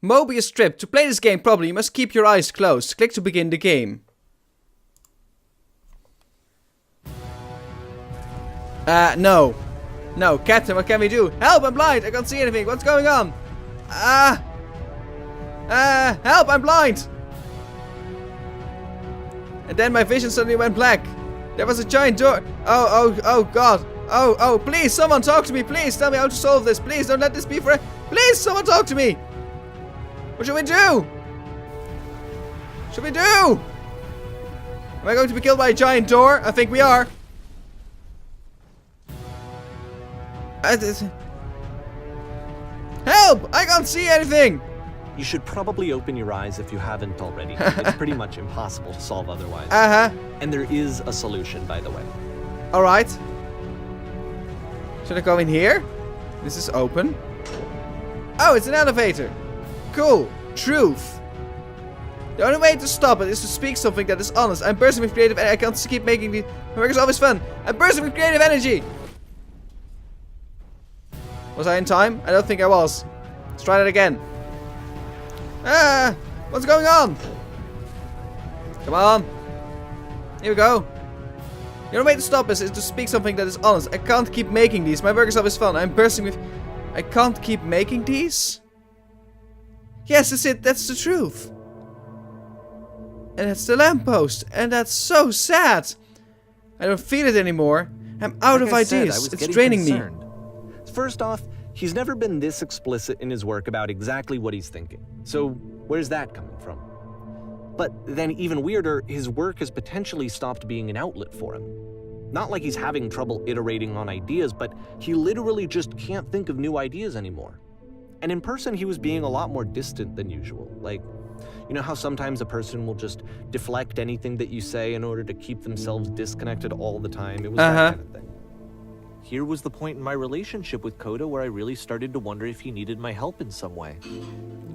Mobius strip. To play this game properly, you must keep your eyes closed. Click to begin the game. No. No, Captain, what can we do? Help, I'm blind. I can't see anything. What's going on? Help, I'm blind. And then my vision suddenly went black. There was a giant door. Oh, God. Oh, please, someone talk to me. Please, tell me how to solve this. Please, don't let this be for... Please, someone talk to me. What should we do? Should we do? Am I going to be killed by a giant door? I think we are. Help! I can't see anything! You should probably open your eyes if you haven't already. It's pretty much impossible to solve otherwise. And there is a solution, by the way. Alright. Should I go in here? This is open. Oh, it's an elevator. Cool. Truth. The only way to stop it is to speak something that is honest. I'm bursting with creative energy. I can't keep making the... My work is always fun. I'm bursting with creative energy. Was I in time? I don't think I was. Let's try that again. What's going on? Come on. Here we go. The only way to stop this is to speak something that is honest. I can't keep making these. My work is always fun. I'm bursting with... I can't keep making these? Yes, that's it. That's the truth. And that's the lamppost. And that's so sad. I don't feel it anymore. I'm out of ideas. It's draining me. First off, he's never been this explicit in his work about exactly what he's thinking. So where's that coming from? But then even weirder, his work has potentially stopped being an outlet for him. Not like he's having trouble iterating on ideas, but he literally just can't think of new ideas anymore. And in person, he was being a lot more distant than usual. Like, you know how sometimes a person will just deflect anything that you say in order to keep themselves disconnected all the time? It was that kind of thing. Here was the point in my relationship with Coda where I really started to wonder if he needed my help in some way.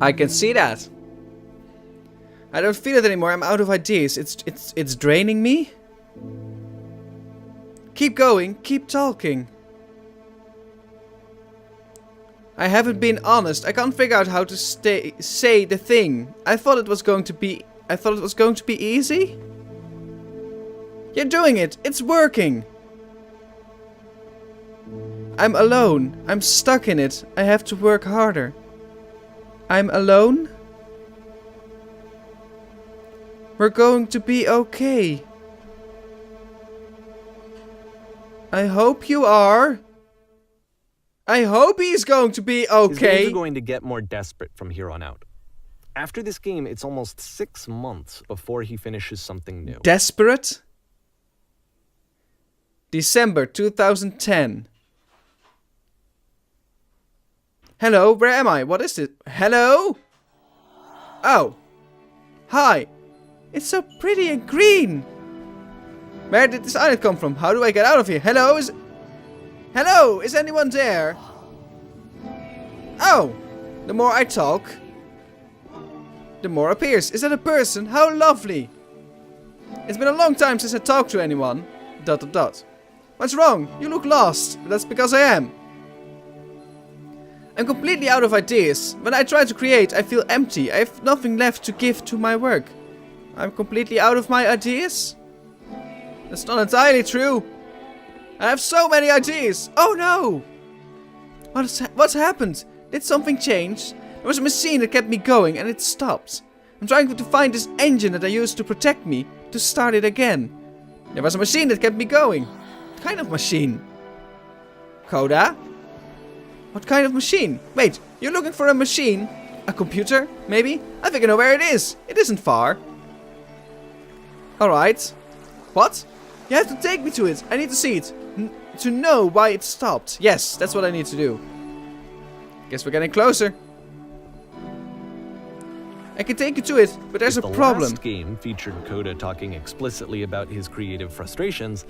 I can see that. I don't feel it anymore. I'm out of ideas. It's draining me. Keep going. Keep talking. I haven't been honest. I can't figure out how to say the thing. I thought it was going to be easy. You're doing it. It's working. I'm alone. I'm stuck in it. I have to work harder. I'm alone? We're going to be okay. I hope you are. I hope he's going to be okay. His games are going to get more desperate from here on out. After this game, it's almost 6 months before he finishes something new. Desperate? December 2010. Hello, where am I? What is it? Hello? Oh. Hi. It's so pretty and green. Where did this island come from? How do I get out of here? Hello? Hello? Is anyone there? Oh. The more I talk, the more appears. Is that a person? How lovely. It's been a long time since I talked to anyone. ... What's wrong? You look lost. That's because I am. I'm completely out of ideas. When I try to create, I feel empty. I have nothing left to give to my work. I'm completely out of my ideas? That's not entirely true. I have so many ideas. Oh no! What's happened? Did something change? There was a machine that kept me going and it stopped. I'm trying to find this engine that I used to protect me, to start it again. There was a machine that kept me going. What kind of machine? Coda? What kind of machine? Wait, you're looking for a machine? A computer, maybe? I think I know where it is. It isn't far. Alright. What? You have to take me to it. I need to see it. To know why it stopped. Yes, that's what I need to do. Guess we're getting closer. I can take you to it, but there's a problem. The last game featured Coda talking explicitly about his creative frustrations.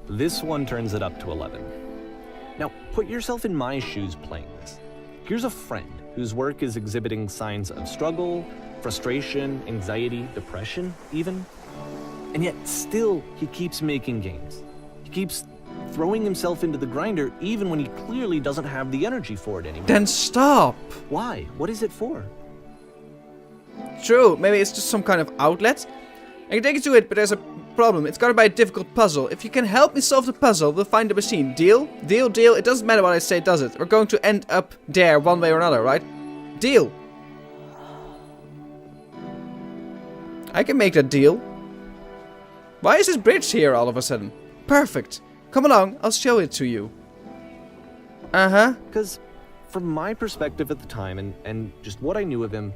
This one turns it up to 11. Now, put yourself in my shoes playing this. Here's a friend whose work is exhibiting signs of struggle, frustration, anxiety, depression, even. And yet, still, he keeps making games. He keeps throwing himself into the grinder even when he clearly doesn't have the energy for it anymore. Then stop! Why? What is it for? True, maybe it's just some kind of outlet. I can take you to it, but there's a problem. It's gotta be a difficult puzzle. If you can help me solve the puzzle, we'll find the machine. Deal? Deal, deal. It doesn't matter what I say, does it? We're going to end up there one way or another, right? Deal. I can make that deal. Why is this bridge here all of a sudden? Perfect. Come along, I'll show it to you. Uh-huh. Because from my perspective at the time, and just what I knew of him,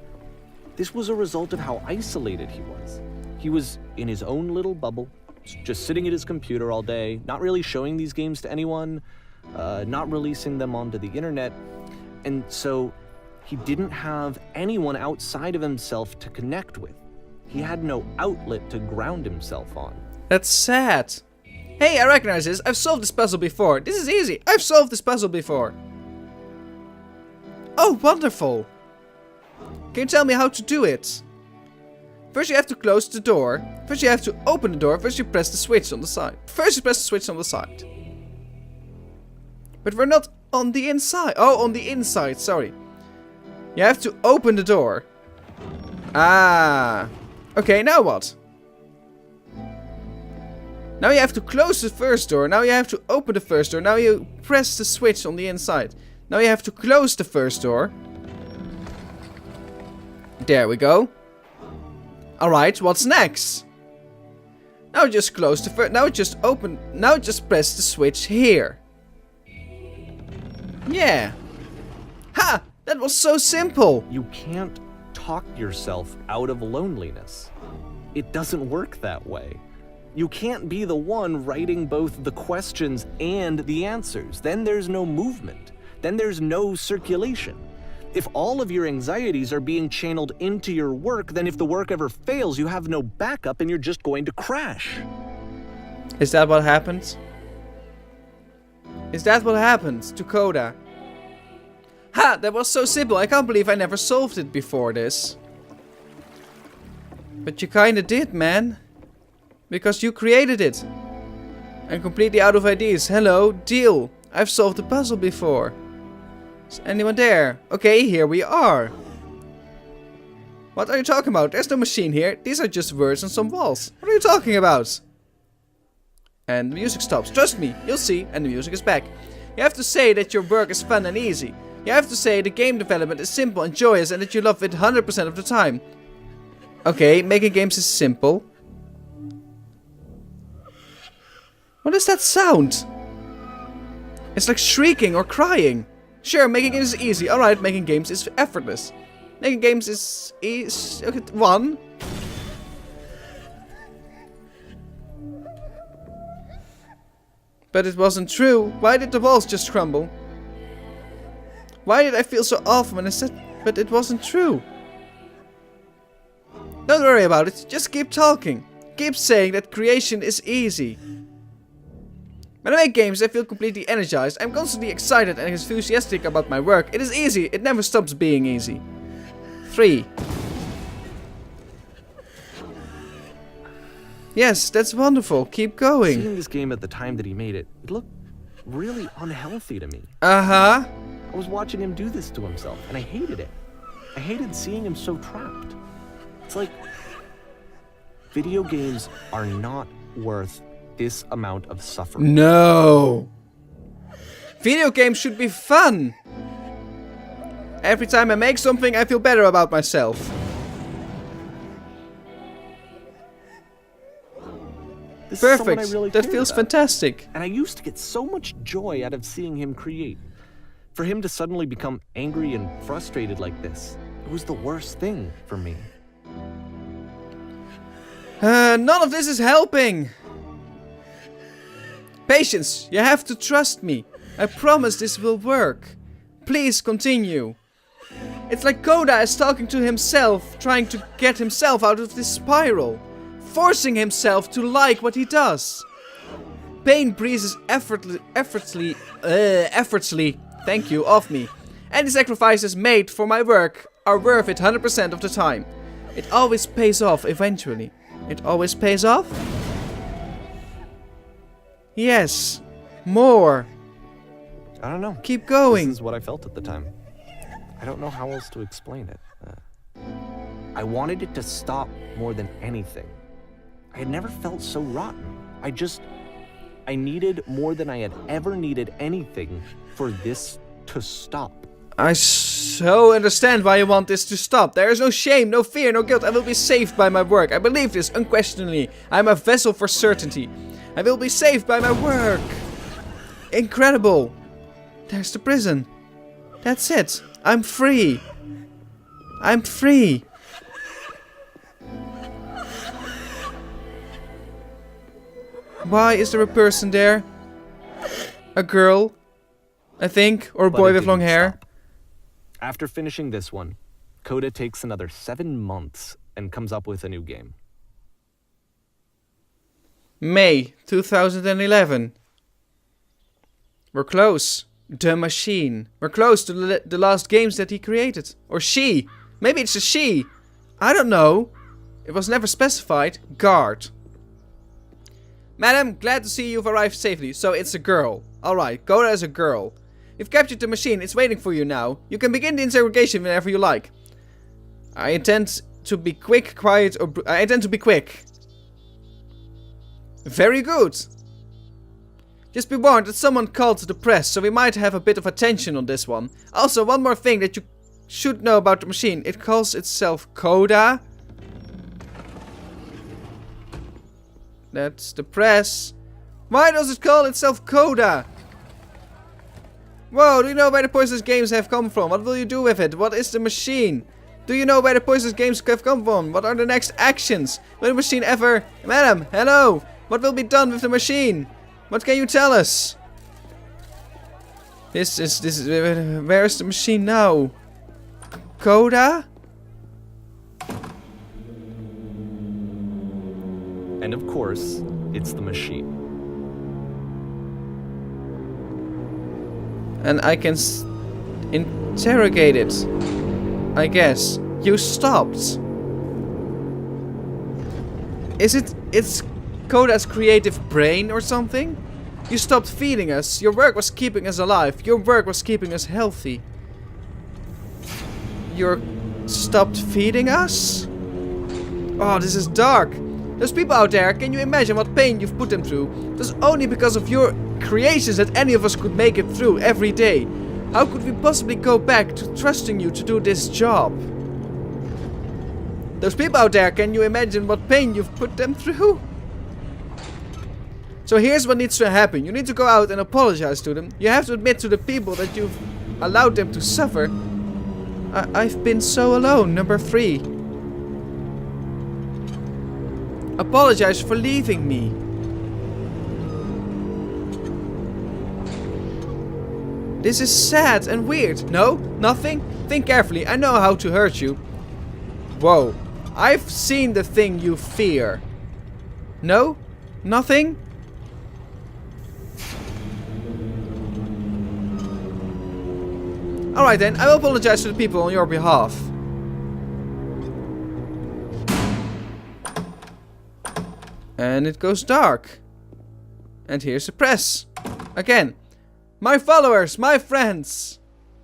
this was a result of how isolated he was. He was in his own little bubble, just sitting at his computer all day, not really showing these games to anyone, not releasing them onto the internet, and so he didn't have anyone outside of himself to connect with. He had no outlet to ground himself on. That's sad. Hey, I recognize this. I've solved this puzzle before. This is easy. I've solved this puzzle before. Oh, wonderful. Can you tell me how to do it? First you have to close the door. First you have to open the door. First you press the switch on the side. First you press the switch on the side. But we're not on the inside. Oh, on the inside, sorry. You have to open the door. Ah. Okay, now what? Now you have to close the first door. Now you have to open the first door. Now you press the switch on the inside. Now you have to close the first door. There we go. Alright, what's next? Now just close the first. Now just open. Now just press the switch here. Yeah. Ha! That was so simple. You can't talk yourself out of loneliness. It doesn't work that way. You can't be the one writing both the questions and the answers. Then there's no movement. Then there's no circulation. If all of your anxieties are being channeled into your work, then if the work ever fails, you have no backup and you're just going to crash. Is that what happens? Is that what happens to Coda? Ha! That was so simple. I can't believe I never solved it before this. But you kinda did, man. Because you created it. I'm completely out of ideas. Hello, deal. I've solved the puzzle before. Is anyone there? Okay, here we are. What are you talking about? There's no machine here. These are just words on some walls. What are you talking about? And the music stops. Trust me, you'll see. And the music is back. You have to say that your work is fun and easy. You have to say the game development is simple and joyous and that you love it 100% of the time. Okay, making games is simple. What is that sound? It's like shrieking or crying. Sure, making games is easy. Alright, making games is effortless. Making games is okay, 1. But it wasn't true. Why did the walls just crumble? Why did I feel so awful when I said, but it wasn't true? Don't worry about it. Just keep talking. Keep saying that creation is easy. When I make games, I feel completely energized. I'm constantly excited and enthusiastic about my work. It is easy. It never stops being easy. 3. Yes, that's wonderful. Keep going. Seeing this game at the time that he made it, it looked really unhealthy to me. Uh-huh. I was watching him do this to himself, and I hated it. I hated seeing him so trapped. It's like, video games are not worth this amount of suffering. No. Video games should be fun. Every time I make something, I feel better about myself. This is someone Perfect. I really That cared feels about. fantastic. And I used to get so much joy out of seeing him create. For him to suddenly become angry and frustrated like this, it was the worst thing for me. None of this is helping. Patience, you have to trust me. I promise this will work. Please continue. It's like Coda is talking to himself, trying to get himself out of this spiral. Forcing himself to like what he does. Pain breezes effortlessly, thank you, off me. Any sacrifices made for my work are worth it 100% of the time. It always pays off eventually. It always pays off? Yes. More. I don't know. Keep going. This is what I felt at the time. I don't know how else to explain it. I wanted it to stop more than anything. I had never felt so rotten. I needed more than I had ever needed anything for this to stop. I so understand why you want this to stop. There is no shame, no fear, no guilt. I will be saved by my work. I believe this unquestioningly. I am a vessel for certainty. I will be saved by my work. Incredible. There's the prison. That's it. I'm free. I'm free. Why is there a person there? A girl, I think, or a boy with long hair. Stop. After finishing this one, Coda takes another 7 months and comes up with a new game. May 2011. We're close. The Machine. We're close to the last games that he created. Or she. Maybe it's a she. I don't know. It was never specified. Guard. Madam, glad to see you've arrived safely. So it's a girl. Alright, Coda is a girl. You've captured the machine. It's waiting for you now. You can begin the interrogation whenever you like. I intend to be quick, quiet, or... I intend to be quick. Very good. Just be warned that someone called the press, so we might have a bit of attention on this one. Also, one more thing that you should know about the machine. It calls itself Coda. That's the press. Why does it call itself Coda? Whoa, do you know where the poisonous games have come from? What will you do with it? What is the machine? Do you know where the poisonous games have come from? What are the next actions? Will the machine ever... Madam, hello! What will be done with the machine? What can you tell us? This is... Where is the machine now? Coda? And of course, it's the machine. And I can interrogate it. I guess. You stopped. It's Coda's creative brain or something? You stopped feeding us. Your work was keeping us alive. Your work was keeping us healthy. You stopped feeding us? Oh, this is dark. Those people out there, can you imagine what pain you've put them through? It was only because of your creations that any of us could make it through every day. How could we possibly go back to trusting you to do this job? Those people out there, can you imagine what pain you've put them through? So here's what needs to happen. You need to go out and apologize to them. You have to admit to the people that you've allowed them to suffer. I've been so alone, number 3. Apologize for leaving me. This is sad and weird. No? Nothing? Think carefully. I know how to hurt you. Whoa. I've seen the thing you fear. No? Nothing? Alright then, I will apologize to the people on your behalf. And it goes dark. And here's the press. Again. My followers, my friends.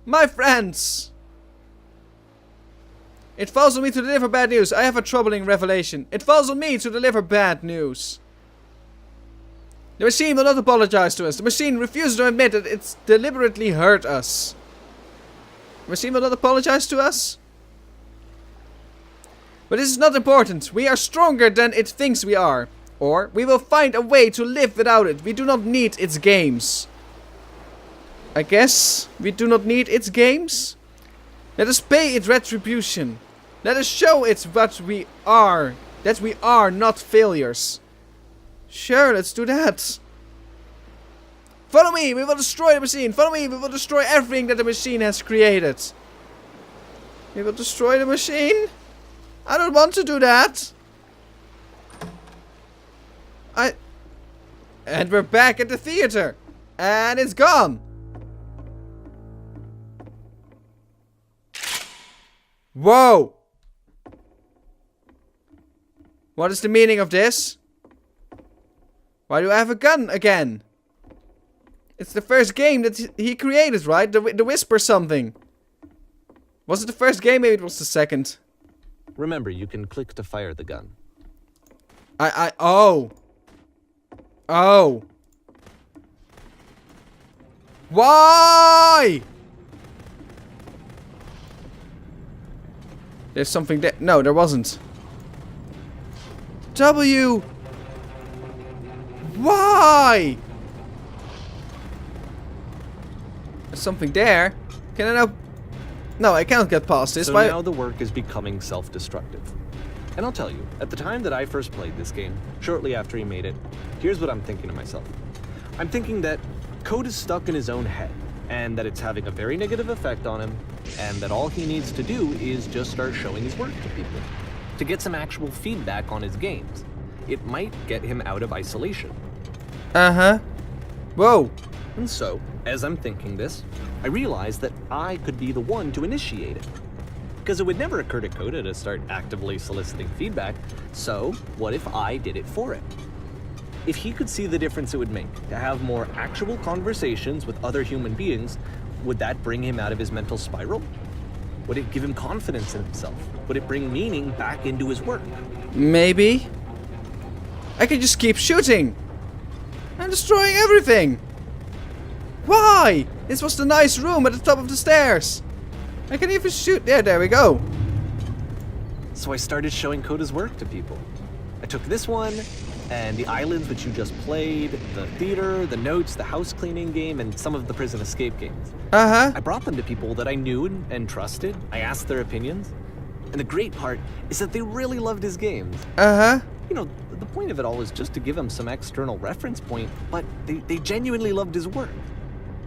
My friends. It falls on me to deliver bad news. I have a troubling revelation. It falls on me to deliver bad news. The machine will not apologize to us. The machine refuses to admit that it's deliberately hurt us. The machine will not apologize to us? But this is not important. We are stronger than it thinks we are. Or, we will find a way to live without it. We do not need its games. I guess we do not need its games? Let us pay it retribution. Let us show it what we are. That we are not failures. Sure, let's do that. Follow me, we will destroy the machine. Follow me, we will destroy everything that the machine has created. We will destroy the machine? I don't want to do that. And we're back at the theater. And it's gone. Whoa. What is the meaning of this? Why do I have a gun again? It's the first game that he created, right? The Whisper something. Was it the first game? Maybe it was the second. Remember, you can click to fire the gun. Oh. Oh. Why? There's something there. No, there wasn't. W. Why? There's something there. Can I now? No, I can't get past this. So Why? now the work is becoming self-destructive. And I'll tell you, at the time that I first played this game, shortly after he made it, here's what I'm thinking to myself. I'm thinking that Code is stuck in his own head, and that it's having a very negative effect on him, and that all he needs to do is just start showing his work to people, to get some actual feedback on his games. It might get him out of isolation. Uh-huh. Whoa. And so, as I'm thinking this, I realize that I could be the one to initiate it. Because it would never occur to Coda to start actively soliciting feedback, so what if I did it for him? If he could see the difference it would make to have more actual conversations with other human beings, would that bring him out of his mental spiral? Would it give him confidence in himself? Would it bring meaning back into his work? Maybe. I can just keep shooting. I'm destroying everything. Why? This was the nice room at the top of the stairs. I can even shoot. There we go. So I started showing Coda's work to people. I took this one, and the islands which you just played, the theater, the notes, the house cleaning game, and some of the prison escape games. Uh-huh. I brought them to people that I knew and trusted. I asked their opinions. And the great part is that they really loved his games. Uh-huh. You know, the point of it all is just to give him some external reference point, but they genuinely loved his work.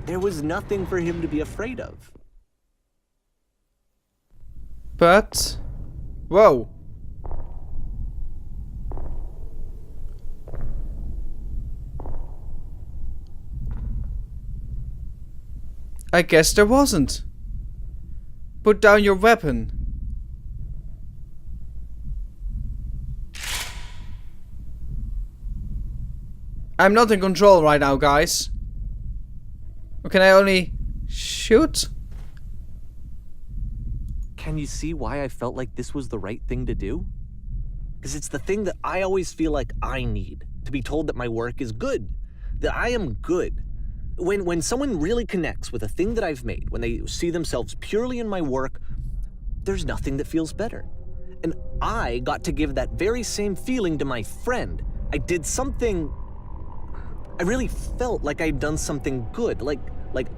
There was nothing for him to be afraid of. But... Whoa. I guess there wasn't. Put down your weapon. I'm not in control right now, guys. Or can I only shoot? Can you see why I felt like this was the right thing to do? Because it's the thing that I always feel like I need. To be told that my work is good. That I am good. When someone really connects with a thing that I've made, when they see themselves purely in my work, there's nothing that feels better. And I got to give that very same feeling to my friend. I did something... I really felt like I'd done something good. Like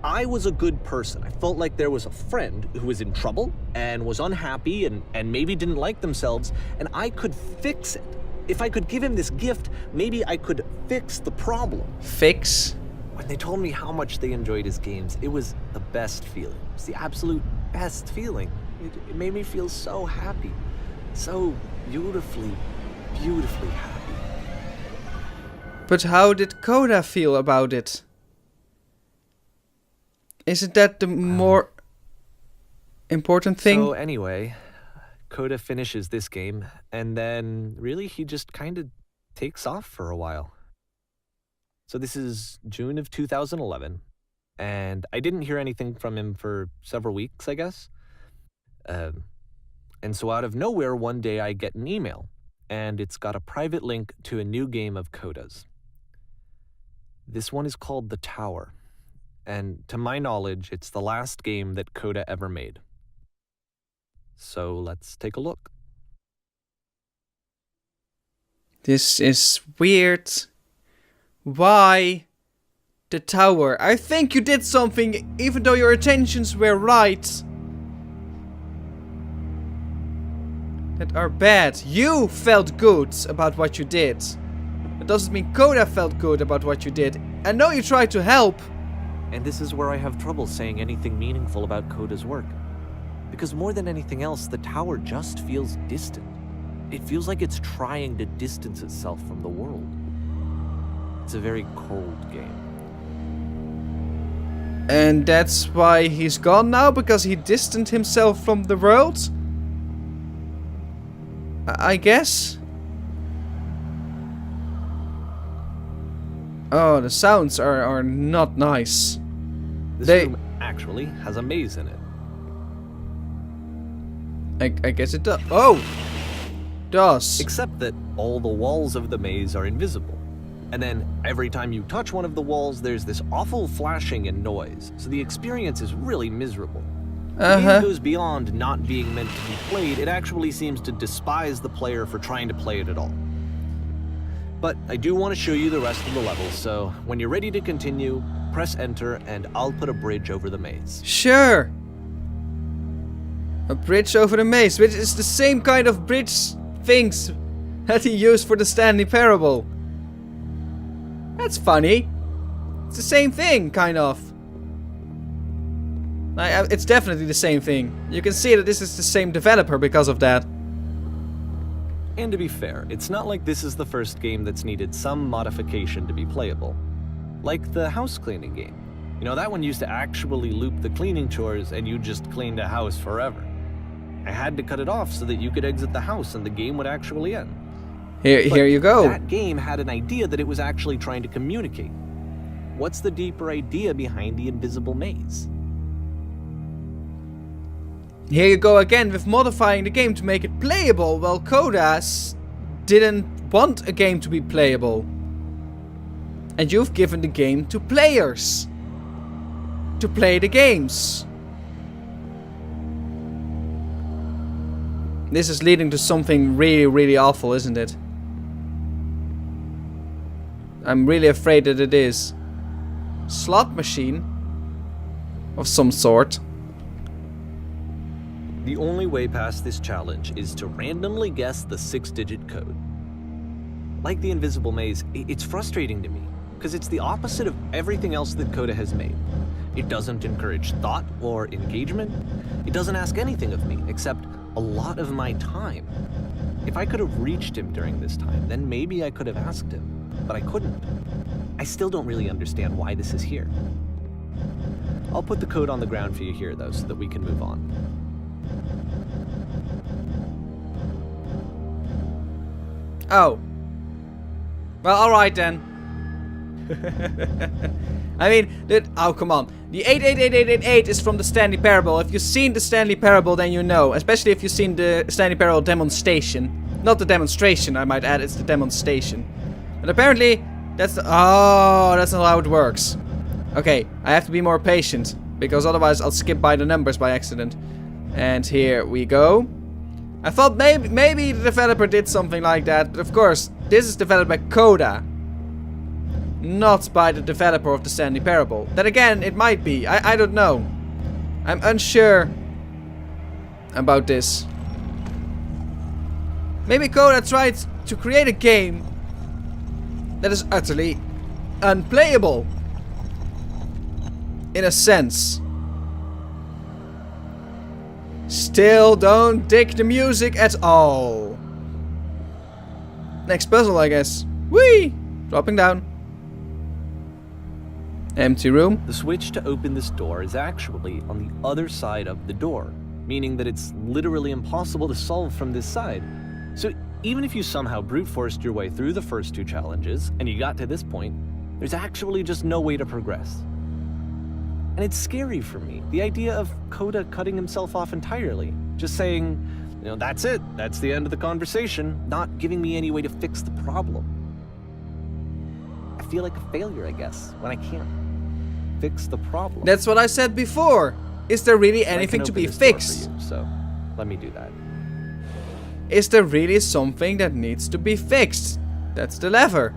I was a good person. I felt like there was a friend who was in trouble and was unhappy and maybe didn't like themselves, and I could fix it. If I could give him this gift, maybe I could fix the problem. Fix? When they told me how much they enjoyed his games, it was the best feeling. It was the absolute best feeling. It made me feel so happy. So beautifully, beautifully happy. But how did Coda feel about it? Isn't that the more important thing? So anyway, Coda finishes this game, and then really he just kind of takes off for a while. So this is June of 2011, and I didn't hear anything from him for several weeks, I guess. And so out of nowhere, one day I get an email, and it's got a private link to a new game of Coda's. This one is called The Tower, and to my knowledge, it's the last game that Coda ever made. So let's take a look. This is weird. Why the tower? I think you did something, even though your intentions were right. That are bad. You felt good about what you did. It doesn't mean Coda felt good about what you did. I know you tried to help. And this is where I have trouble saying anything meaningful about Coda's work. Because more than anything else, the tower just feels distant. It feels like it's trying to distance itself from the world. It's a very cold game. And that's why he's gone now? Because he distanced himself from the world? I guess? Oh, the sounds are not nice. This room actually has a maze in it. I guess it does. Oh! Does. Except that all the walls of the maze are invisible. And then every time you touch one of the walls, there's this awful flashing and noise. So the experience is really miserable. The game goes beyond not being meant to be played. It actually seems to despise the player for trying to play it at all. But I do want to show you the rest of the levels, so when you're ready to continue, press enter and I'll put a bridge over the maze. Sure. A bridge over the maze, which is the same kind of bridge things that he used for the Stanley Parable. That's funny. It's the same thing, kind of. It's definitely the same thing. You can see that this is the same developer because of that. And to be fair, it's not like this is the first game that's needed some modification to be playable. Like the house cleaning game. You know, that one used to actually loop the cleaning chores and you just cleaned a house forever. I had to cut it off so that you could exit the house and the game would actually end. Here you go. That game had an idea that it was actually trying to communicate. What's the deeper idea behind the invisible maze? Here you go again with modifying the game to make it playable. Well, Coda didn't want a game to be playable. And you've given the game to players. To play the games. This is leading to something really, really awful, isn't it? I'm really afraid that it is. Slot machine of some sort. The only way past this challenge is to randomly guess the 6-digit code. Like the invisible maze, it's frustrating to me, because it's the opposite of everything else that Coda has made. It doesn't encourage thought or engagement. It doesn't ask anything of me, except a lot of my time. If I could have reached him during this time, then maybe I could have asked him, but I couldn't. I still don't really understand why this is here. I'll put the code on the ground for you here, though, so that we can move on. Oh. Well, alright then. I mean, oh, come on. The 888888 is from the Stanley Parable. If you've seen the Stanley Parable, then you know. Especially if you've seen the Stanley Parable demonstration. Not the demonstration, I might add. It's the demonstration. But apparently, that's the... Oh, that's not how it works. Okay, I have to be more patient. Because otherwise, I'll skip by the numbers by accident. And here we go. I thought maybe the developer did something like that. But of course, this is developed by Coda. Not by the developer of the Stanley Parable. Then again, it might be. I don't know. I'm unsure about this. Maybe Coda tried to create a game that is utterly unplayable. In a sense. Still don't dig the music at all. Next puzzle, I guess. Whee! Dropping down. Empty room. The switch to open this door is actually on the other side of the door, meaning that it's literally impossible to solve from this side. So even if you somehow brute forced your way through the first 2 challenges, and you got to this point, there's actually just no way to progress. And it's scary for me, the idea of Coda cutting himself off entirely. Just saying, you know, that's it, that's the end of the conversation, not giving me any way to fix the problem. I feel like a failure, I guess, when I can't fix the problem. That's what I said before. Is there really anything to be fixed? So, let me do that. Is there really something that needs to be fixed? That's the lever.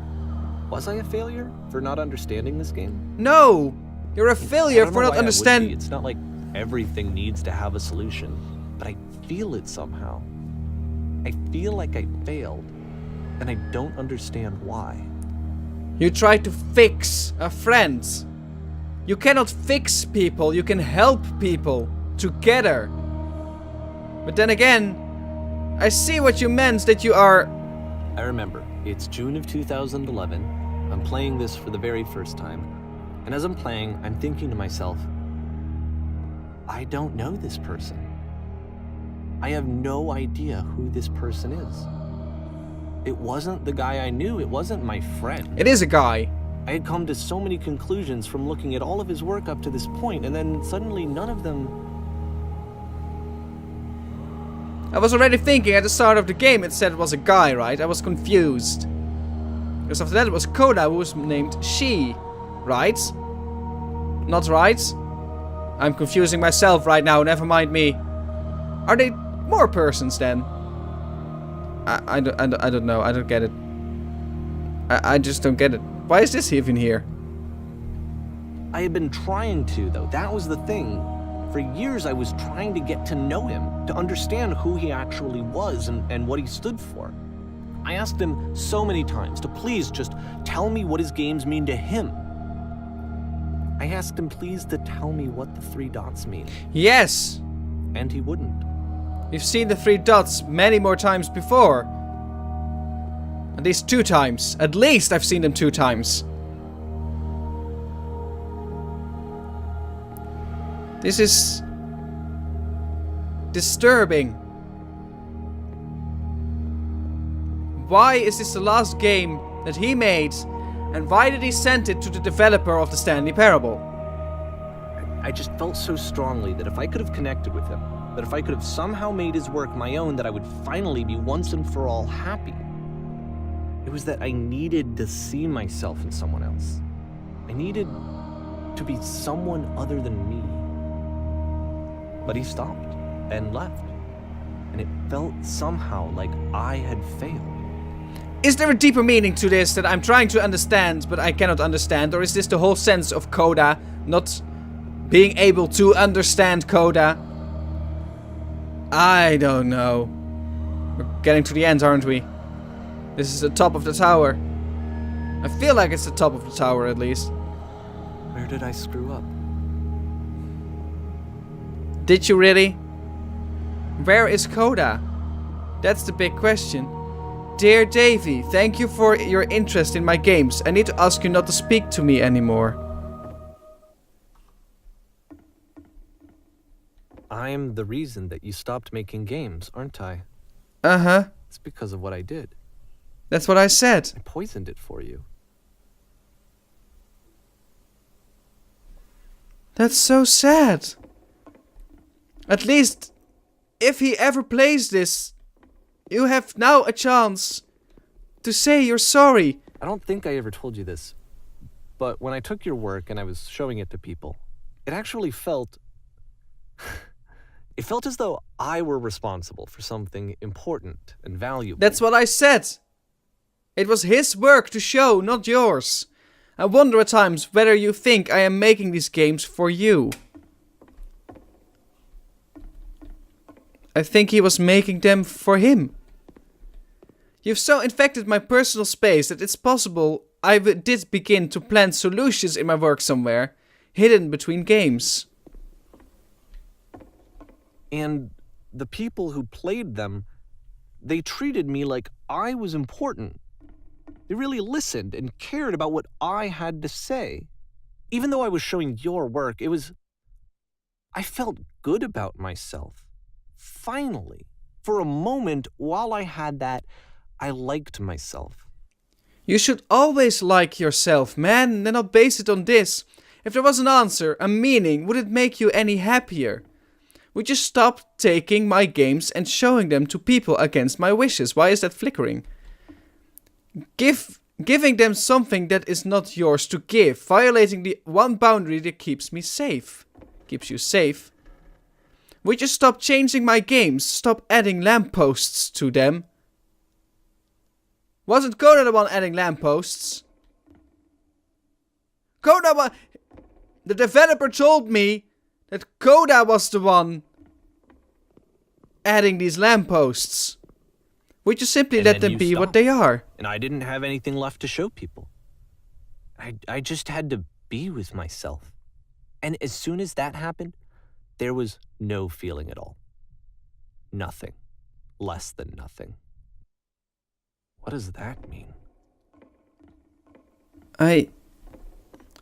Was I a failure for not understanding this game? No! You're a failure for not understanding. It's not like everything needs to have a solution, but I feel it somehow. I feel like I failed, and I don't understand why. You try to fix a friend. You cannot fix people, you can help people together. But then again, I see what you meant, that you are... I remember, it's June of 2011. I'm playing this for the very first time. And as I'm playing, I'm thinking to myself, I don't know this person. I have no idea who this person is. It wasn't the guy I knew, it wasn't my friend. It is a guy. I had come to so many conclusions from looking at all of his work up to this point, and then suddenly none of them I was already thinking at the start of the game it said it was a guy, right? I was confused. Because after that it was Coda who was named she, right? Not right? I'm confusing myself right now, never mind me. Are they more persons then? I don't know, I don't get it. I just don't get it. Why is this even here? I had been trying to, though. That was the thing. For years, I was trying to get to know him, to understand who he actually was and what he stood for. I asked him so many times to please just tell me what his games mean to him. I asked him please to tell me what the 3 dots mean. Yes! And he wouldn't. We've seen the 3 dots many more times before. At least 2 times. At least I've seen them 2 times. This is disturbing. Why is this the last game that he made? And why did he send it to the developer of the Stanley Parable? I just felt so strongly that if I could have connected with him, that if I could have somehow made his work my own, that I would finally be once and for all happy. It was that I needed to see myself in someone else. I needed to be someone other than me. But he stopped and left. And it felt somehow like I had failed. Is there a deeper meaning to this that I'm trying to understand, but I cannot understand? Or is this the whole sense of Coda not being able to understand Coda? I don't know. We're getting to the end, aren't we? This is the top of the tower. I feel like it's the top of the tower, at least. Where did I screw up? Did you really? Where is Coda? That's the big question. Dear Davey, thank you for your interest in my games. I need to ask you not to speak to me anymore. I'm the reason that you stopped making games, aren't I? Uh-huh. It's because of what I did. That's what I said. I poisoned it for you. That's so sad. At least, if he ever plays this, you have now a chance to say you're sorry. I don't think I ever told you this, but when I took your work and I was showing it to people, it actually felt... it felt as though I were responsible for something important and valuable. That's what I said. It was his work to show, not yours. I wonder at times whether you think I am making these games for you. I think he was making them for him. You've so infected my personal space that it's possible I did begin to plant solutions in my work somewhere, hidden between games. And the people who played them, they treated me like I was important. They really listened and cared about what I had to say. Even though I was showing your work, I felt good about myself. Finally, for a moment, while I had that, I liked myself. You should always like yourself, man, and not base it on this. If there was an answer, a meaning, would it make you any happier? Would you stop taking my games and showing them to people against my wishes? Why is that flickering? Giving them something that is not yours to give, violating the one boundary that keeps me safe. Keeps you safe. Would you stop changing my games? Stop adding lampposts to them? Wasn't Coda the one adding lampposts? The developer told me that Coda was the one adding these lampposts. Would you simply let them be what they are? And I didn't have anything left to show people. I just had to be with myself. And as soon as that happened, there was no feeling at all. Nothing. Less than nothing. What does that mean?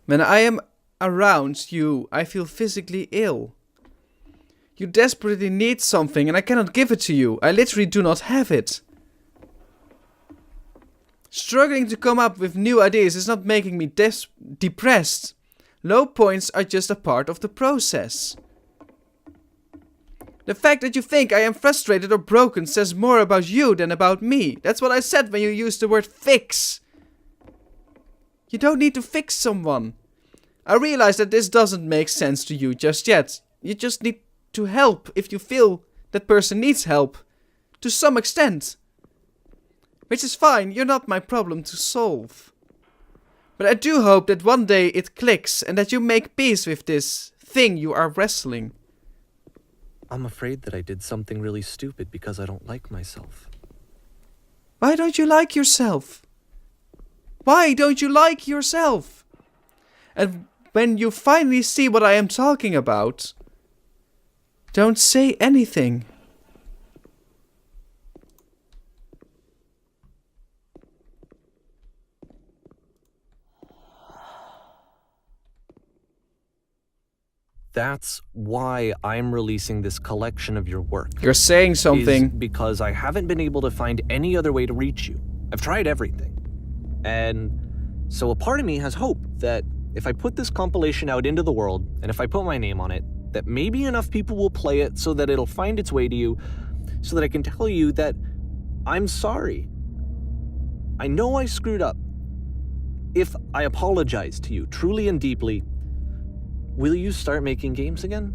When I am around you, I feel physically ill. You desperately need something and I cannot give it to you. I literally do not have it. Struggling to come up with new ideas is not making me depressed. Low points are just a part of the process. The fact that you think I am frustrated or broken says more about you than about me. That's what I said when you used the word fix. You don't need to fix someone. I realize that this doesn't make sense to you just yet. You just need to help if you feel that person needs help. To some extent. Which is fine, you're not my problem to solve. But I do hope that one day it clicks and that you make peace with this thing you are wrestling. I'm afraid that I did something really stupid because I don't like myself. Why don't you like yourself? Why don't you like yourself? And when you finally see what I am talking about, don't say anything. That's why I'm releasing this collection of your work. You're saying something. Is because I haven't been able to find any other way to reach you. I've tried everything. And so a part of me has hope that if I put this compilation out into the world, and if I put my name on it, that maybe enough people will play it so that it'll find its way to you, so that I can tell you that I'm sorry. I know I screwed up. If I apologize to you truly and deeply, will you start making games again?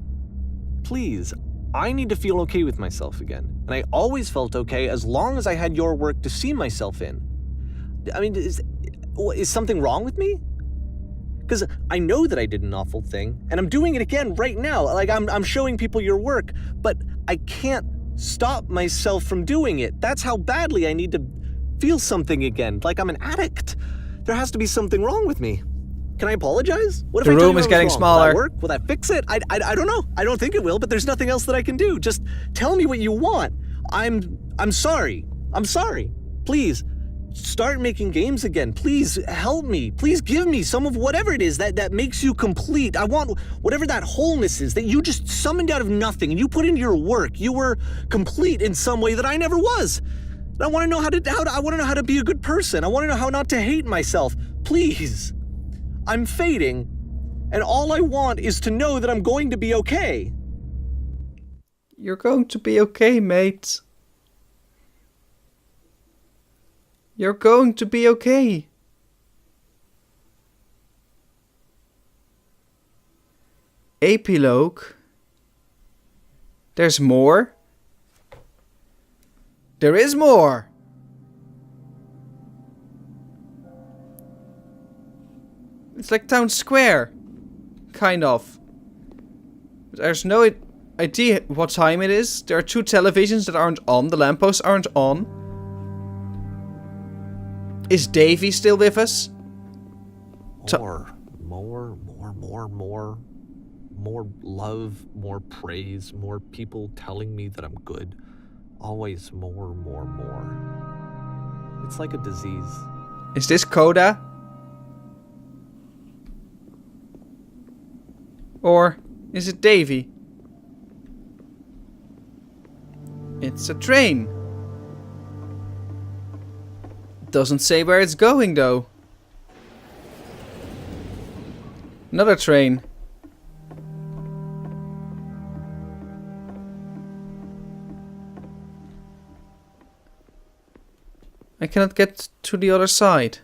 Please, I need to feel okay with myself again. And I always felt okay as long as I had your work to see myself in. I mean, is something wrong with me? Because I know that I did an awful thing, and I'm doing it again right now. Like, I'm showing people your work, but I can't stop myself from doing it. That's how badly I need to feel something again, like I'm an addict. There has to be something wrong with me. Can I apologize? What if The I tell room you is I was getting wrong? smaller. Will that work? Will that fix it? I don't know. I don't think it will, but there's nothing else that I can do. Just tell me what you want. I'm sorry. I'm sorry. Please, start making games again. Please help me. Please give me some of whatever it is that makes you complete. I want whatever that wholeness is that you just summoned out of nothing and you put into your work. You were complete in some way that I never was. And I want to know how to be a good person. I want to know how not to hate myself. Please. I'm fading, and all I want is to know that I'm going to be okay. You're going to be okay, mate. You're going to be okay. Epilogue. There's more. There is more. It's like Town Square. Kind of. But there's no idea what time it is. There are two televisions that aren't on. The lampposts aren't on. Is Davey still with us? More love, more praise, more people telling me that I'm good. Always more. It's like a disease. Is this Coda? Or is it Davey? It's a train. Doesn't say where it's going though. Another train. I cannot get to the other side.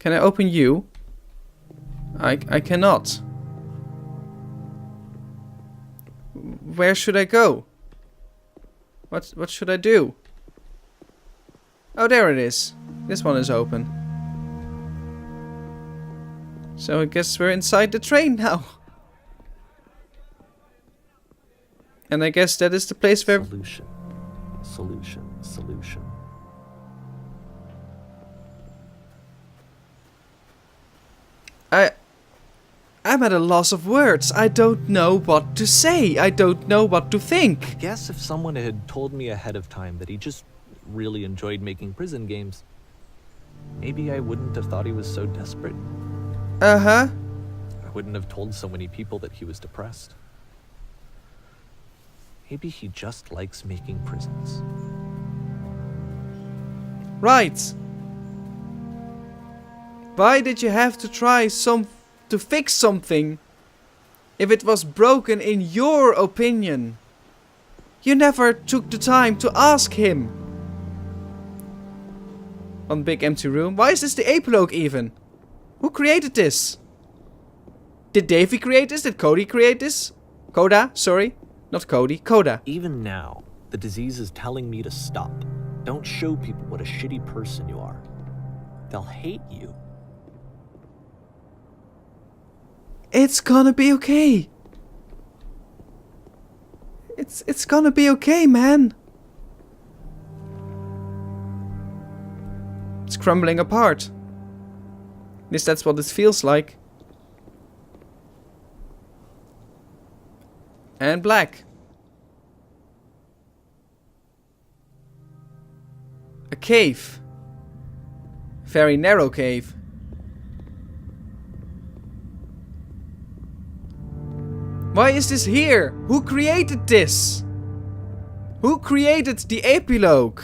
Can I open you? I cannot. Where should I go? What should I do? Oh, there it is. This one is open. So I guess we're inside the train now. And I guess that is the place where... Solution. I'm at a loss of words. I don't know what to say. I don't know what to think. I guess if someone had told me ahead of time that he just really enjoyed making prison games, maybe I wouldn't have thought he was so desperate. Uh-huh. I wouldn't have told so many people that he was depressed. Maybe he just likes making prisons. Right. Why did you have to try to fix something if it was broken in your opinion? You never took the time to ask him. One big empty room. Why is this the epilogue even? Who created this? Did Davey create this? Did Cody create this? Coda, sorry. Not Cody, Coda. Even now, the disease is telling me to stop. Don't show people what a shitty person you are. They'll hate you. It's gonna be okay. It's gonna be okay, man. It's crumbling apart. At least that's what it feels like. And black. A cave. Very narrow cave. Why is this here? Who created this? Who created the epilogue?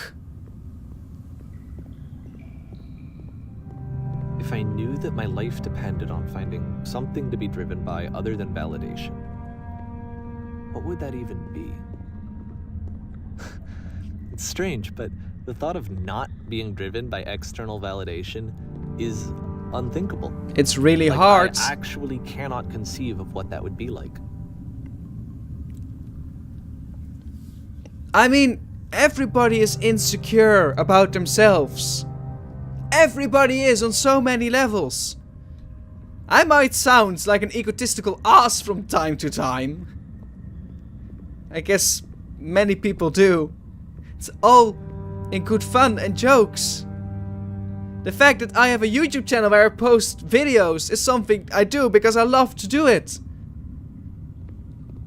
If I knew that my life depended on finding something to be driven by other than validation, what would that even be? It's strange, but the thought of not being driven by external validation is unthinkable. It's really Like, hard. I actually cannot conceive of what that would be like. I mean, everybody is insecure about themselves. Everybody is on so many levels. I might sound like an egotistical ass from time to time. I guess many people do. It's all in good fun and jokes. The fact that I have a YouTube channel where I post videos is something I do because I love to do it.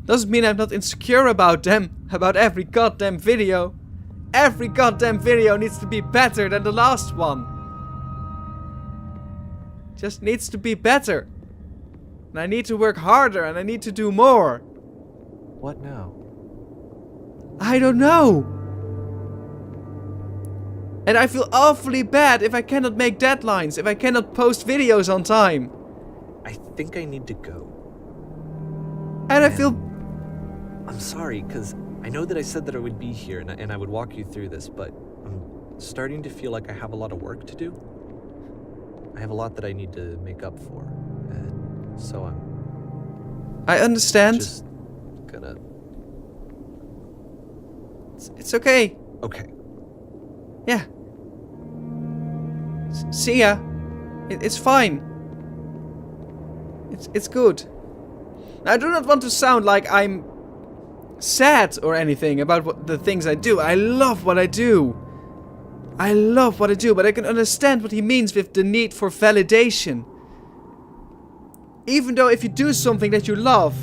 Doesn't mean I'm not insecure about them, about every goddamn video. Every goddamn video needs to be better than the last one. Just needs to be better. And I need to work harder and I need to do more. What now? I don't know. And I feel awfully bad if I cannot make deadlines, if I cannot post videos on time. I think I need to go. And I feel... I'm sorry, because I know that I said that I would be here and I would walk you through this, but I'm starting to feel like I have a lot of work to do. I have a lot that I need to make up for, and so I'm I understand. just gonna... It's okay. Okay. Yeah. See ya. It's fine. It's good. I do not want to sound like I'm sad or anything about the things I do. I love what I do. I love what I do, but I can understand what he means with the need for validation. Even though if you do something that you love,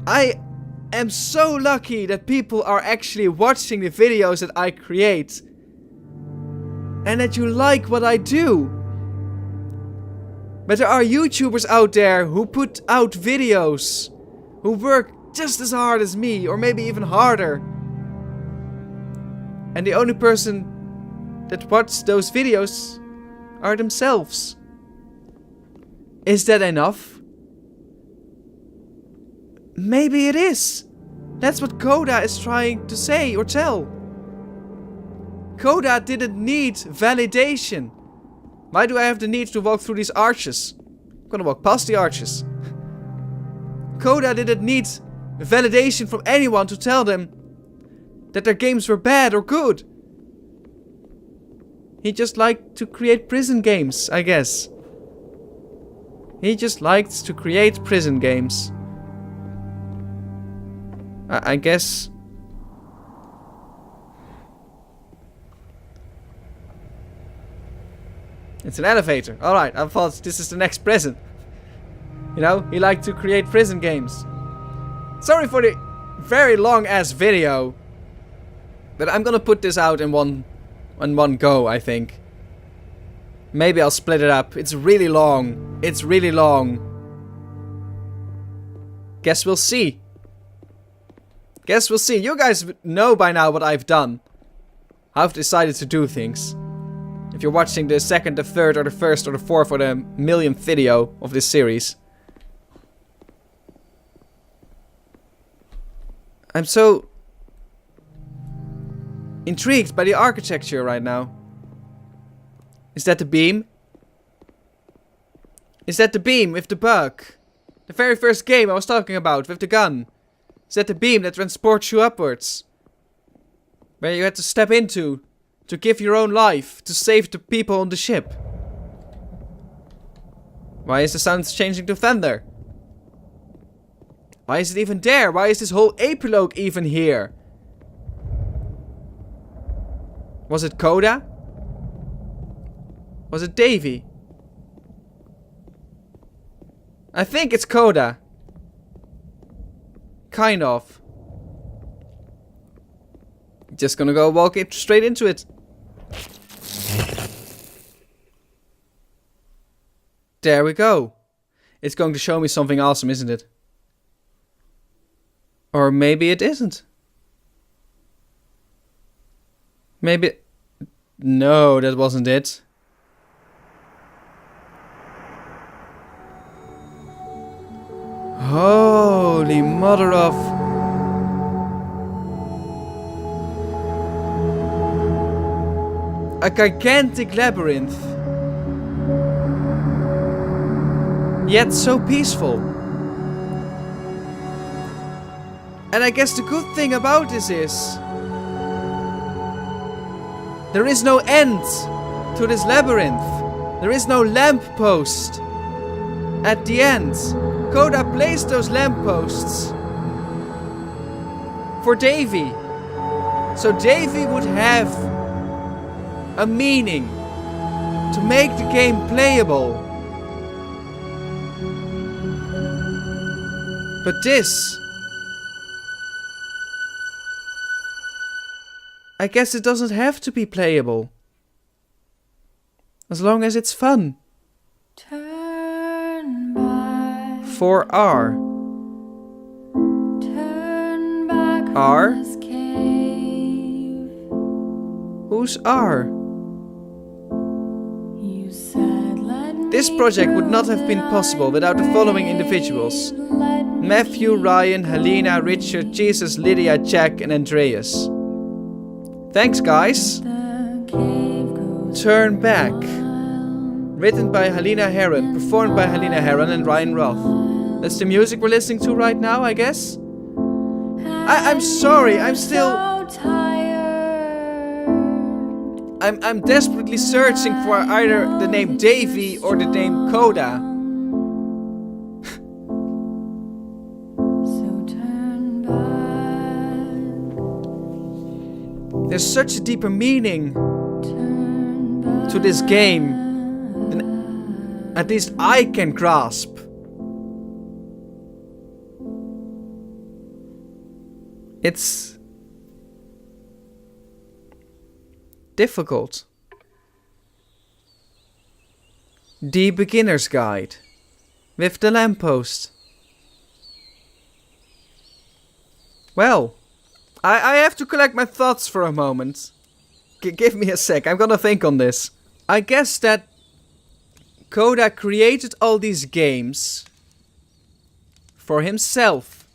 I am so lucky that people are actually watching the videos that I create. And that you like what I do. But there are YouTubers out there who put out videos, who work just as hard as me, or maybe even harder. And the only person that watches those videos are themselves. Is that enough? Maybe it is. That's what Coda is trying to say or tell. Coda didn't need validation. Why do I have the need to walk through these arches? I'm gonna walk past the arches. Coda didn't need validation from anyone to tell them that their games were bad or good. He just liked to create prison games, I guess. He just liked to create prison games. I guess. It's an elevator. Alright, I thought this is the next prison. You know, he liked to create prison games. Sorry for the very long ass video. But I'm gonna put this out in one go, I think. Maybe I'll split it up. It's really long. It's really long. Guess we'll see. Guess we'll see. You guys know by now what I've done. I've decided to do things. If you're watching the second, the third, or the first, or the fourth, or the millionth video of this series. I'm so intrigued by the architecture right now. Is that the beam? Is that the beam with the bug? The very first game I was talking about with the gun. Is that the beam that transports you upwards? Where you had to step into to give your own life to save the people on the ship. Why is the sound changing to thunder? Why is it even there? Why is this whole epilogue even here? Was it Coda? Was it Davey? I think it's Coda. Kind of. Just gonna go walk it straight into it. There we go. It's going to show me something awesome, isn't it? Or maybe it isn't. Maybe... No, that wasn't it. Holy mother of... A gigantic labyrinth. Yet so peaceful. And I guess the good thing about this is... there is no end to this labyrinth. There is no lamppost at the end. Coda placed those lampposts for Davey. So Davey would have a meaning to make the game playable. But this... I guess it doesn't have to be playable. As long as it's fun. Turn back. 4R. Turn back from R? this cave. Who's R? You said, let This me project would not through have been the possible without the following iron individuals. grave. Let me Matthew, Ryan, Helena, Richard, Jesus, Lydia, Jack and Andreas. Thanks guys. the cave goes Turn Back. wild. Written by Helena Heron, performed by Helena Heron and Ryan Roth. That's the music we're listening to right now, I guess? I'm sorry, I'm still... So tired. I'm desperately searching for either the name Davey or the name Coda. So turn back. There's such a deeper meaning Turn back. to this game than at least I can grasp. It's difficult. The Beginner's Guide with the lamppost. Well, I have to collect my thoughts for a moment. Give me a sec, I'm gonna think on this. I guess that Coda created all these games for himself.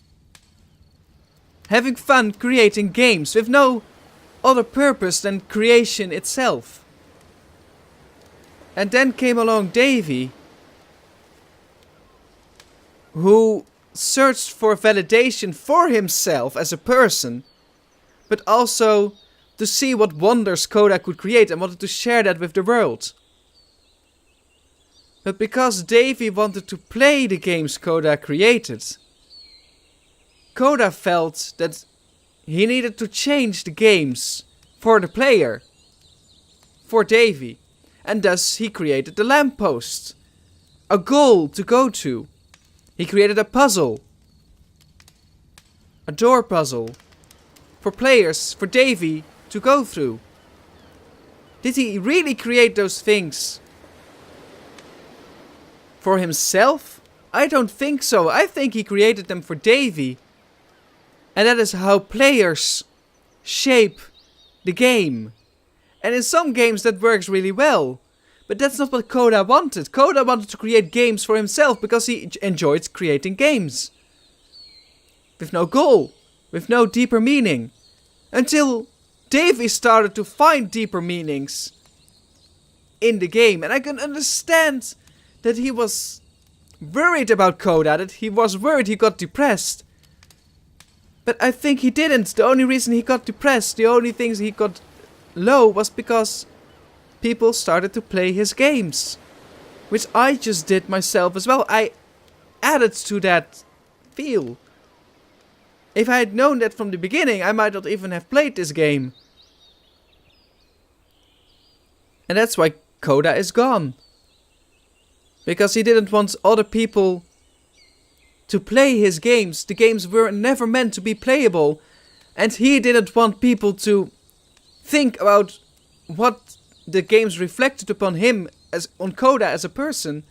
Having fun creating games with no other purpose than creation itself. And then came along Davey, who searched for validation for himself as a person, but also to see what wonders Coda could create and wanted to share that with the world. But because Davey wanted to play the games Coda created, Coda felt that he needed to change the games for the player, for Davey, and thus he created the lamppost, a goal to go to. He created a puzzle, a door puzzle, for players, for Davey to go through. Did he really create those things for himself? I don't think so. I think he created them for Davey. And that is how players shape the game. And in some games that works really well. But that's not what Coda wanted. Coda wanted to create games for himself because he enjoyed creating games. With no goal. with no deeper meaning. Until Davey started to find deeper meanings in the game. And I can understand that he was worried about Coda, that he was worried he got depressed. But I think he didn't. The only reason he got depressed, the only things he got low was because people started to play his games. Which I just did myself as well. I added to that feel. If I had known that from the beginning, I might not even have played this game. And that's why Coda is gone. Because he didn't want other people to play his games. The games were never meant to be playable. And he didn't want people to think about what the games reflected upon him, as on Coda as a person.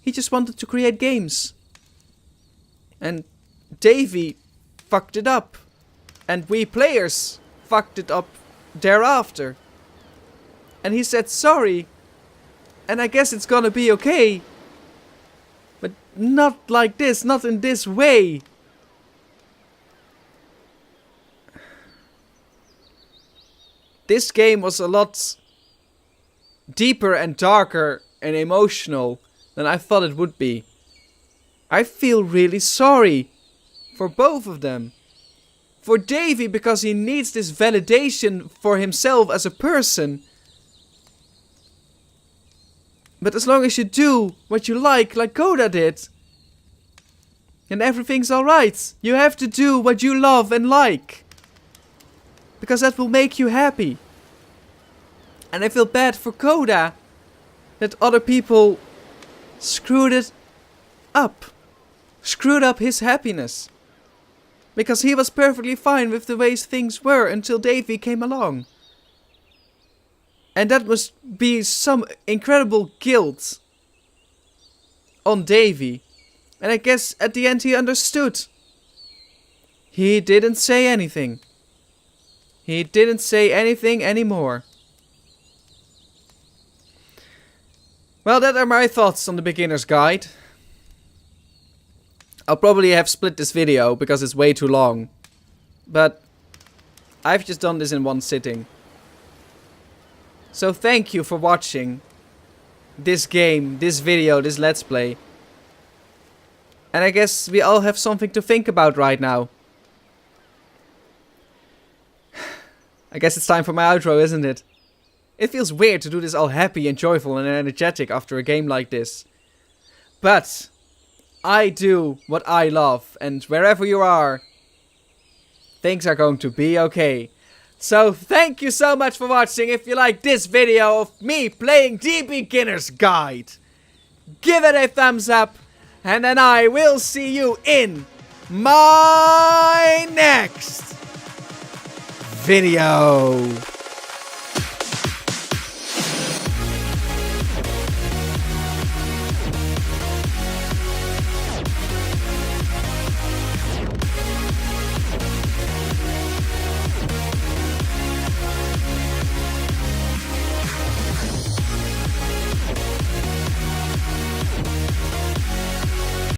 He just wanted to create games. And Davey fucked it up. And we players fucked it up thereafter. And he said sorry. And I guess it's gonna be okay. But not like this, not in this way. This game was a lot deeper and darker and emotional than I thought it would be. I feel really sorry for both of them. For Davey, because he needs this validation for himself as a person. But as long as you do what you like Coda did, then everything's alright. You have to do what you love and like. Because that will make you happy. And I feel bad for Coda that other people screwed it up. Screwed up his happiness. Because he was perfectly fine with the ways things were until Davey came along. And that must be some incredible guilt on Davey. And I guess at the end he understood. He didn't say anything. He didn't say anything anymore. Well, that are my thoughts on the beginner's guide. I'll probably have split this video because it's way too long. But I've just done this in one sitting. So thank you for watching this game, this video, this Let's Play. And I guess we all have something to think about right now. I guess it's time for my outro, isn't it? It feels weird to do this all happy and joyful and energetic after a game like this. But I do what I love, and wherever you are, things are going to be okay. So thank you so much for watching. If you like this video of me playing the Beginner's Guide, give it a thumbs up, and then I will see you in my next video.